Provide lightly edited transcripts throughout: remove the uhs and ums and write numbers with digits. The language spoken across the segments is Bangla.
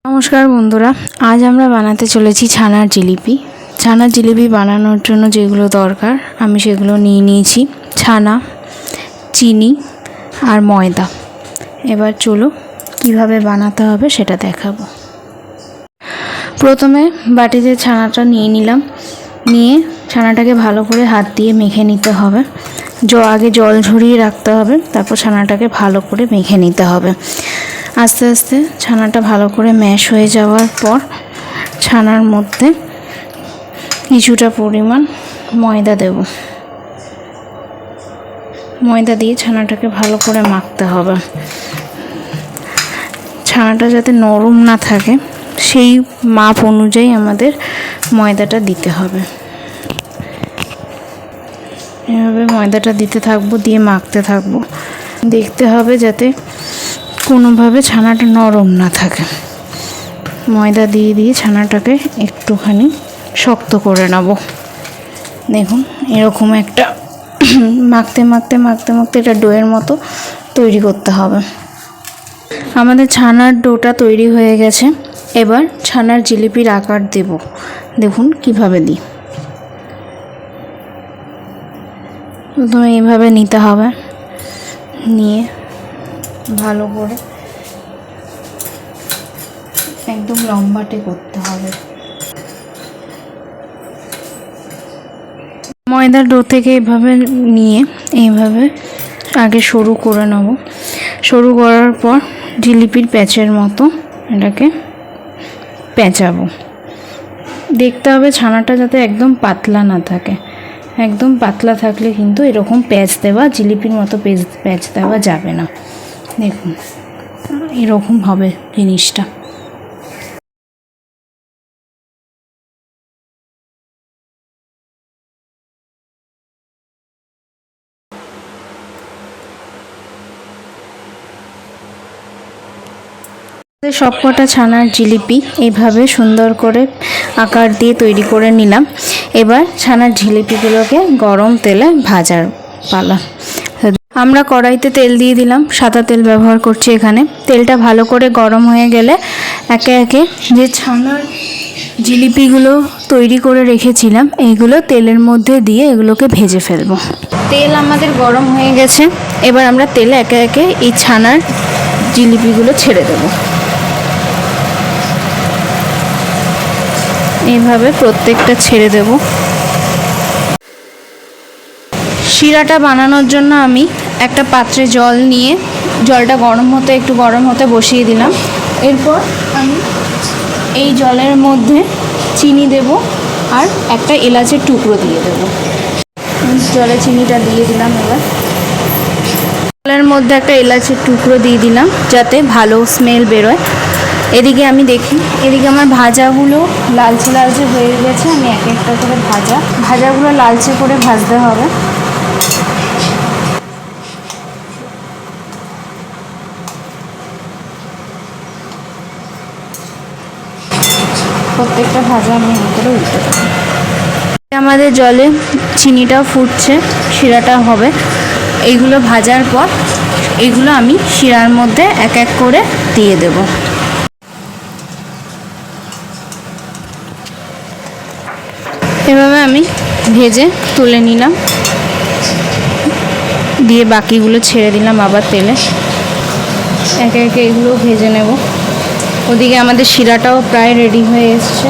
নমস্কার বন্ধুরা, আজ আমরা বানাতে চলেছি ছানার জিলিপি। ছানার জিলিপি বানানোর জন্য যেগুলো দরকার আমি সেগুলো নিয়ে নিয়েছি। ছানা, চিনি আর ময়দা। এবার চলো কিভাবে বানাতে হবে সেটা দেখাবো। প্রথমে বাটিতে ছানাটা নিয়ে নিলাম, নিয়ে ছানাটাকে ভালো করে হাত দিয়ে মেখে নিতে হবে। আগে জল ঝরিয়ে রাখতে হবে, তারপর ছানাটাকে ভালো করে মেখে নিতে হবে। আস্তে আস্তে ছানাটা ভালো করে ম্যাশ হয়ে যাওয়ার পর ছানার মধ্যে কিছুটা পরিমাণ ময়দা দেব। ময়দা দিয়ে ছানাটাকে ভালো করে মাখতে হবে। ছানাটা যাতে নরম না থাকে সেই মাপ অনুযায়ী আমাদের ময়দাটা দিতে হবে। এভাবে ময়দাটা দিতে থাকবো, দিয়ে মাখতে থাকবো। দেখতে হবে যাতে কোনোভাবে ছানাটা নরম না থাকে। ময়দা দিয়ে দিয়ে ছানাটাকে একটুখানি শক্ত করে নেব। দেখুন এরকম একটা মাখতে মাখতে মাখতে মাখতে এটা ডোয়ের মতো তৈরি করতে হবে। আমাদের ছানার ডোটা তৈরি হয়ে গেছে। এবার ছানার জিলিপির আকার দেব। দেখুন কিভাবে দিই। প্রথমে এইভাবে নিতে হবে, নিয়ে ভালো করে একদম লম্বাটে করতে হবে। ময়দার ডো থেকে এইভাবে নিয়ে এইভাবে আগে সরু করে নেব। সরু করার পর জিলিপির প্যাচের মতো এটাকে পেঁচাবো। দেখতে হবে ছানাটা যাতে একদম পাতলা না থাকে। একদম পাতলা থাকলে কিন্তু এরকম প্যাচ দেওয়া, জিলিপির মতো প্যাচ দেওয়া যাবে না। দেখুন এরকম হবে জিনিসটা। সবকটা ছানার জিলিপি এইভাবে সুন্দর করে আকার দিয়ে তৈরি করে নিলাম। এবার ছানার জিলিপিগুলোকে গরম তেলে ভাজার পালা। আমরা কড়াইতে তেল দিয়ে দিলাম, সাদা তেল ব্যবহার করছি এখানে। তেলটা ভালো করে গরম হয়ে গেলে একে একে যে ছানার জিলিপিগুলো তৈরি করে রেখেছিলাম এইগুলো তেলের মধ্যে দিয়ে এগুলোকে ভেজে ফেলবো। তেল আমাদের গরম হয়ে গেছে। এবার আমরা তেলে একে একে এই ছানার জিলিপিগুলো ছেড়ে দেবো। এইভাবে প্রত্যেকটা ছেড়ে দেব। শিরাটা বানানোর জন্য আমি একটা পাত্রে জল নিয়ে জলটা একটু গরম হতে বসিয়ে দিলাম। এরপর আমি এই জলের মধ্যে চিনি দেব আর একটা এলাচের টুকরো দিয়ে দেব। জলে চিনিটা দিয়ে দিলাম। এবার জলের মধ্যে একটা এলাচের টুকরো দিয়ে দিলাম যাতে ভালো স্মেল বেরোয়। এদিকে আমি দেখি, এদিকে আমার ভাজাগুলো লালচে লালচে হয়ে গেছে। আমি এক একটা করে ভাজাগুলো লালচে করে ভাজতে হবে। প্রত্যেকটা ভাজা আমি করে উল্টে দেবো। আমাদের জলে চিনিটাও ফুটছে, শিরাটা হবে। এইগুলো ভাজার পর এইগুলো আমি শিরার মধ্যে এক এক করে দিয়ে দেব। এভাবে আমি ভেজে তুলে নিলাম, দিয়ে বাকিগুলো ছেড়ে দিলাম আবার তেলে। একে একে এগুলো ভেজে নেব। ওদিকে আমাদের শিরাটাও প্রায় রেডি হয়ে এসছে।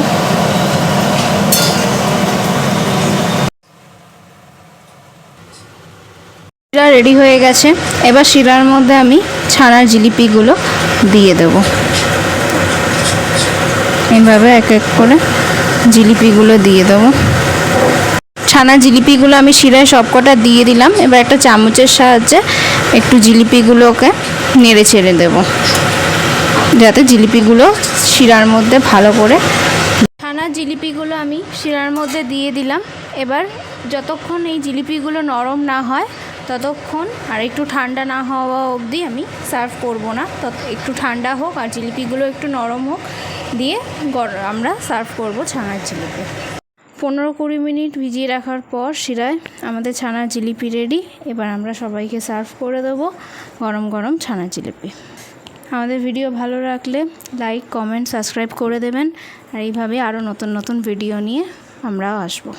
শিরা রেডি হয়ে গেছে। এবার শিরার মধ্যে আমি ছানার জিলিপিগুলো দিয়ে দেব। এইভাবে এক এক করে জিলিপিগুলো দিয়ে দেবো। ছানা জিলিপিগুলো আমি শিরায় সবকটা দিয়ে দিলাম। এবার একটা চামচের সাহায্যে একটু জিলিপিগুলোকে নেড়ে ছেড়ে দেব যাতে জিলিপিগুলো শিরার মধ্যে ভালো করে। ছানার জিলিপিগুলো আমি শিরার মধ্যে দিয়ে দিলাম। এবার যতক্ষণ এই জিলিপিগুলো নরম না হয় ততক্ষণ, আর একটু ঠান্ডা না হওয়া অবধি আমি সার্ভ করব না। একটু ঠান্ডা হোক আর জিলিপিগুলো একটু নরম হোক, দিয়ে আমরা সার্ভ করব ছানার জিলিপি। 15-20 মিনিট ভিজিয়ে রাখার পর শিরায় আমাদের ছানার জিলিপি রেডি। এবার আমরা সবাইকে সার্ভ করে দেবো গরম গরম ছানার জিলিপি। আমাদের ভিডিও ভালো লাগলে লাইক, কমেন্ট, সাবস্ক্রাইব করে দেবেন। আর এইভাবে আরও নতুন নতুন ভিডিও নিয়ে আমরাও আসবো।